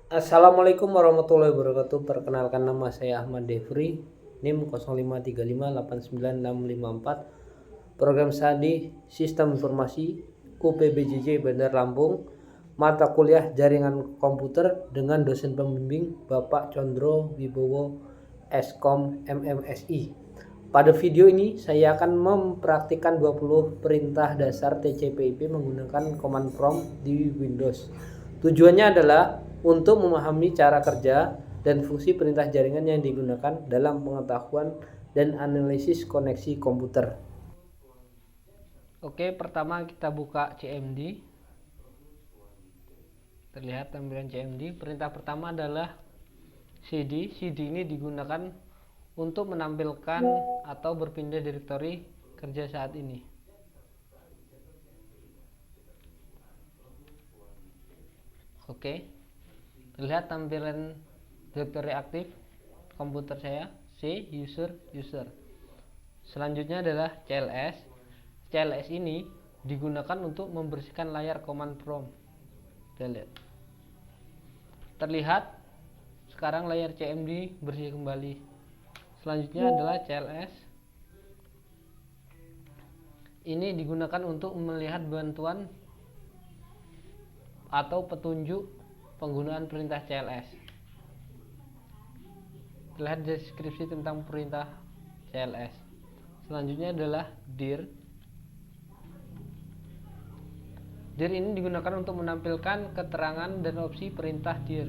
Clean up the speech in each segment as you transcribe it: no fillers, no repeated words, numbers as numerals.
Assalamualaikum warahmatullahi wabarakatuh. Perkenalkan, nama saya Ahmad Devri, NIM 0535896654. Program studi Sistem Informasi UPBJJ Bandar Lampung. Mata kuliah Jaringan Komputer dengan dosen pembimbing Bapak Condro Wibowo Eskom MMSI. Pada video ini saya akan mempraktikkan 20 perintah dasar TCP/IP menggunakan command prompt di Windows. Tujuannya adalah untuk memahami cara kerja dan fungsi perintah jaringan yang digunakan dalam pengetahuan dan analisis koneksi komputer. Oke, pertama kita buka CMD. Terlihat tampilan CMD. Perintah pertama adalah CD. CD ini digunakan untuk menampilkan atau berpindah direktori kerja saat ini. Oke, terlihat tampilan direktori aktif komputer saya, C user. Selanjutnya adalah CLS. CLS ini digunakan untuk membersihkan layar command prompt. Terlihat sekarang layar CMD bersih kembali. Selanjutnya adalah CLS. Ini digunakan untuk melihat bantuan atau petunjuk penggunaan perintah CLS. Terlihat deskripsi tentang perintah CLS. Selanjutnya adalah dir. Dir ini digunakan untuk menampilkan keterangan dan opsi perintah dir.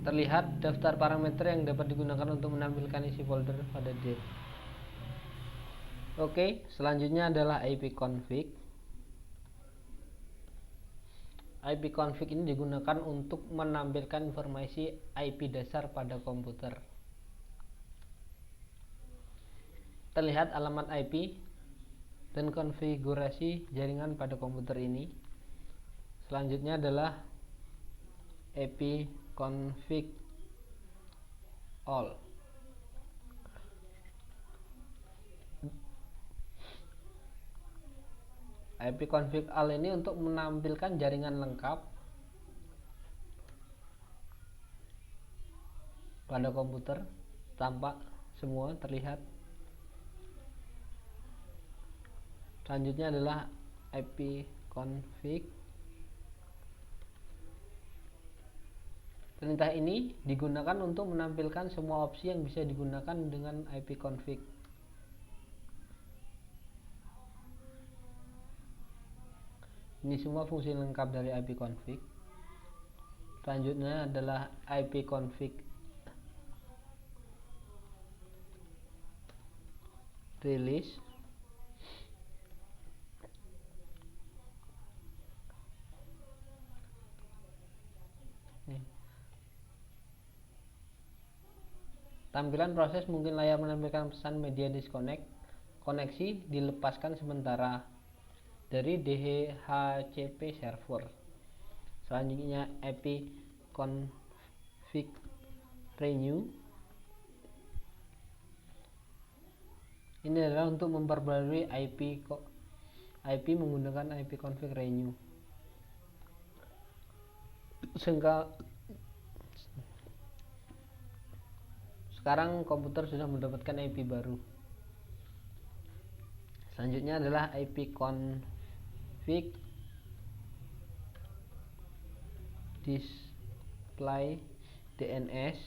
Terlihat daftar parameter yang dapat digunakan untuk menampilkan isi folder pada dir. Oke, selanjutnya adalah ipconfig. ipconfig ini digunakan untuk menampilkan informasi IP dasar pada komputer. Terlihat alamat IP dan konfigurasi jaringan pada komputer ini. Selanjutnya adalah ipconfig all. ipconfig all ini untuk menampilkan jaringan lengkap pada komputer, tampak semua terlihat. Selanjutnya adalah ipconfig. Perintah ini digunakan untuk menampilkan semua opsi yang bisa digunakan dengan ipconfig. Ini semua fungsi lengkap dari ipconfig. Selanjutnya adalah ipconfig release. Tampilan proses mungkin layar menampilkan pesan media disconnect. Koneksi dilepaskan sementara dari DHCP server. Selanjutnya ipconfig renew. Ini adalah untuk memperbarui IP menggunakan ipconfig renew. Sekarang komputer sudah mendapatkan IP baru. Selanjutnya adalah ipconfig display DNS.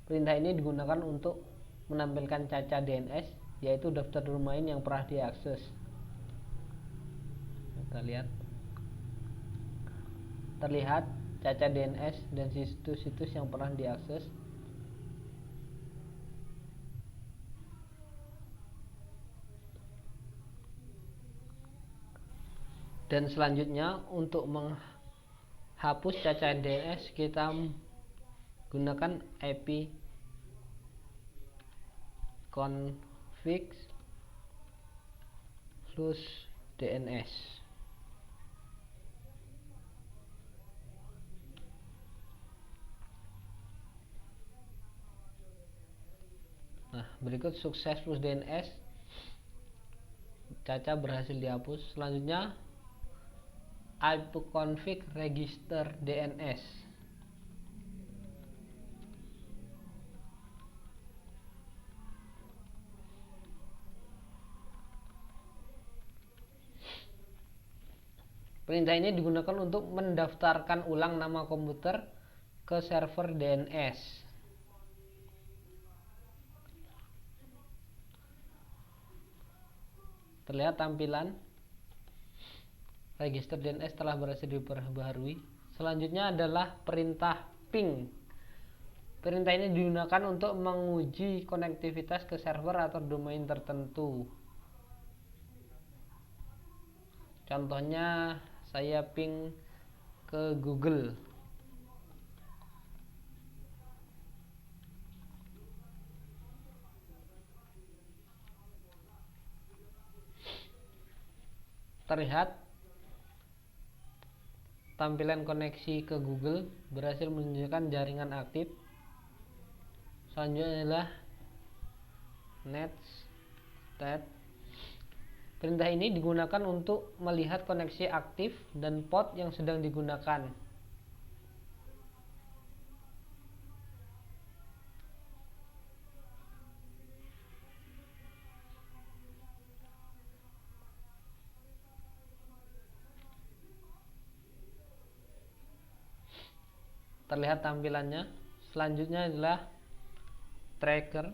Perintah ini digunakan untuk menampilkan caca DNS, yaitu daftar domain yang pernah diakses. Kita lihat. Terlihat caca DNS dan situs-situs yang pernah diakses. Dan selanjutnya untuk menghapus caca DNS kita gunakan ipconfig flush DNS. Nah, berikut sukses flush DNS Caca berhasil dihapus. Selanjutnya ipconfig register DNS. Perintah ini digunakan untuk mendaftarkan ulang nama komputer ke server DNS. Terlihat tampilan register DNS telah berhasil diperbaharui. Selanjutnya adalah perintah ping. Perintah ini digunakan untuk menguji konektivitas ke server atau domain tertentu. Contohnya saya ping ke Google. Terlihat tampilan koneksi ke Google berhasil menunjukkan jaringan aktif. Selanjutnya adalah netstat. Perintah ini digunakan untuk melihat koneksi aktif dan port yang sedang digunakan. Terlihat tampilannya. Selanjutnya adalah tracker.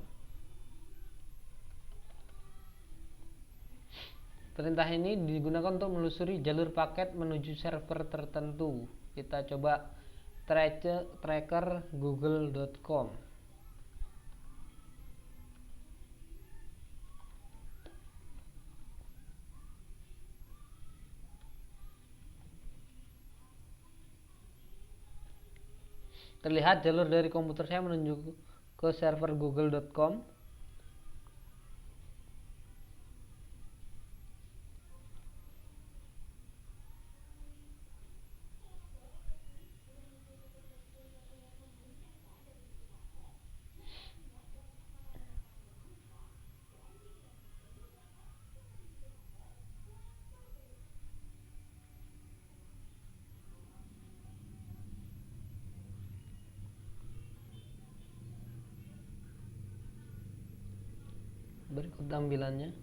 Perintah ini digunakan untuk menelusuri jalur paket menuju server tertentu. Kita coba tracker google.com. Terlihat jalur dari komputer saya menuju ke server google.com. Berikut tampilannya.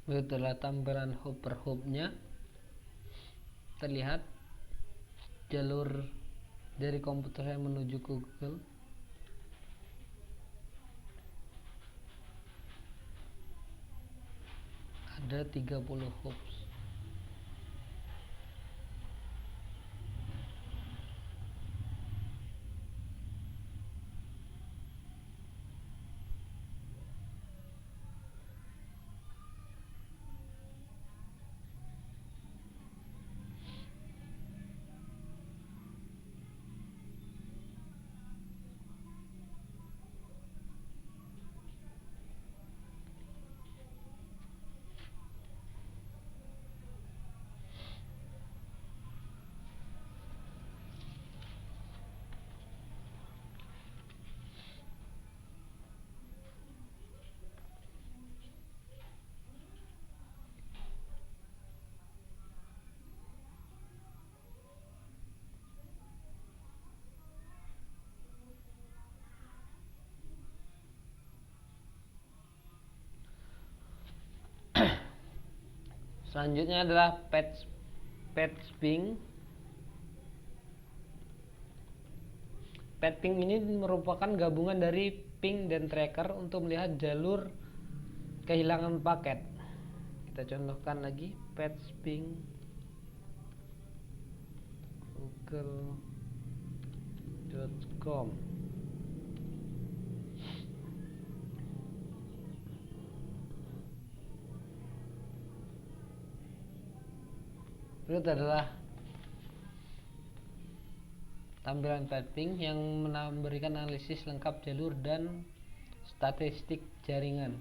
Itulah tampilan hub per hubnya. Terlihat jalur dari komputer saya menuju ke Google. Ada 30 hubs. Selanjutnya adalah patchping. Patchping ini merupakan gabungan dari ping dan tracker untuk melihat jalur kehilangan paket. Kita contohkan lagi, patchping google.com. Berikut adalah tampilan patchping yang memberikan analisis lengkap jalur dan statistik jaringan.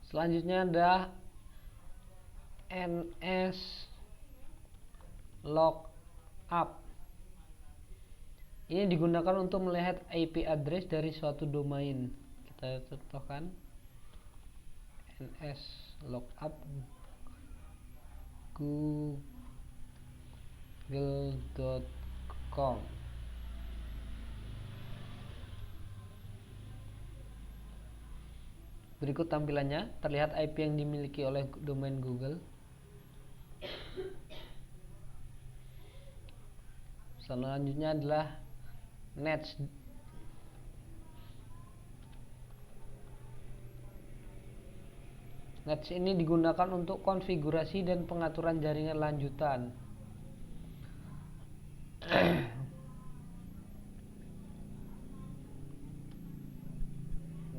Selanjutnya ada NS Lookup. Ini digunakan untuk melihat IP address dari suatu domain. Kita contohkan NS Lookup google.com. Berikut tampilannya, terlihat IP yang dimiliki oleh domain Google. Selanjutnya adalah Nets. Nets ini digunakan untuk konfigurasi dan pengaturan jaringan lanjutan.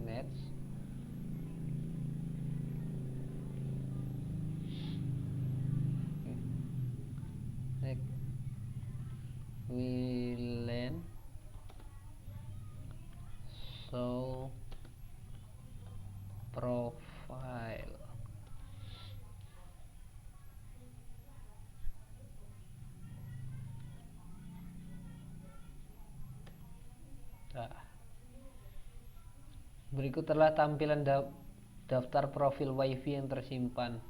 Nets. VLAN show profile. Berikut adalah tampilan daftar profil WiFi yang tersimpan.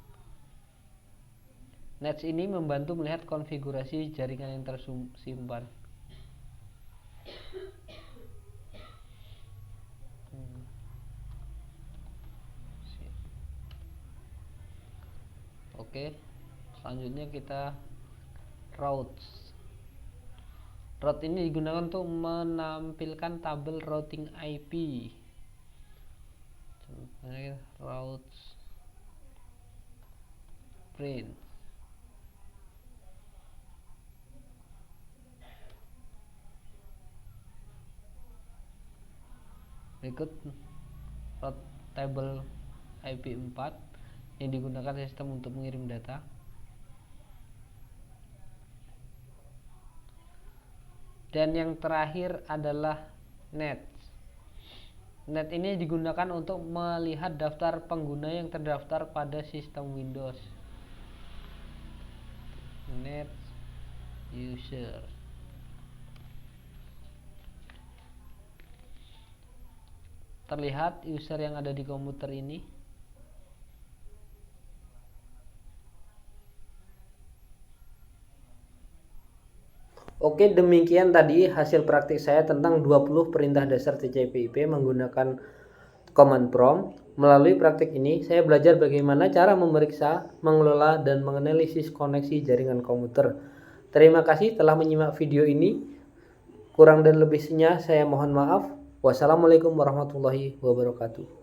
Nets ini membantu melihat konfigurasi jaringan yang tersimpan. Oke, selanjutnya kita routes. Route ini digunakan untuk menampilkan tabel routing IP. Contohnya routes print. Berikut route table IP4 yang digunakan sistem untuk mengirim data. Dan yang terakhir adalah net. Net ini digunakan untuk melihat daftar pengguna yang terdaftar pada sistem Windows. Net user. Terlihat user yang ada di komputer ini. Oke, demikian tadi hasil praktik saya tentang 20 perintah dasar TCP/IP menggunakan command prompt. Melalui praktik ini, saya belajar bagaimana cara memeriksa, mengelola, dan menganalisis koneksi jaringan komputer. Terima kasih telah menyimak video ini. Kurang dan lebihnya saya mohon maaf. Wassalamualaikum warahmatullahi wabarakatuh.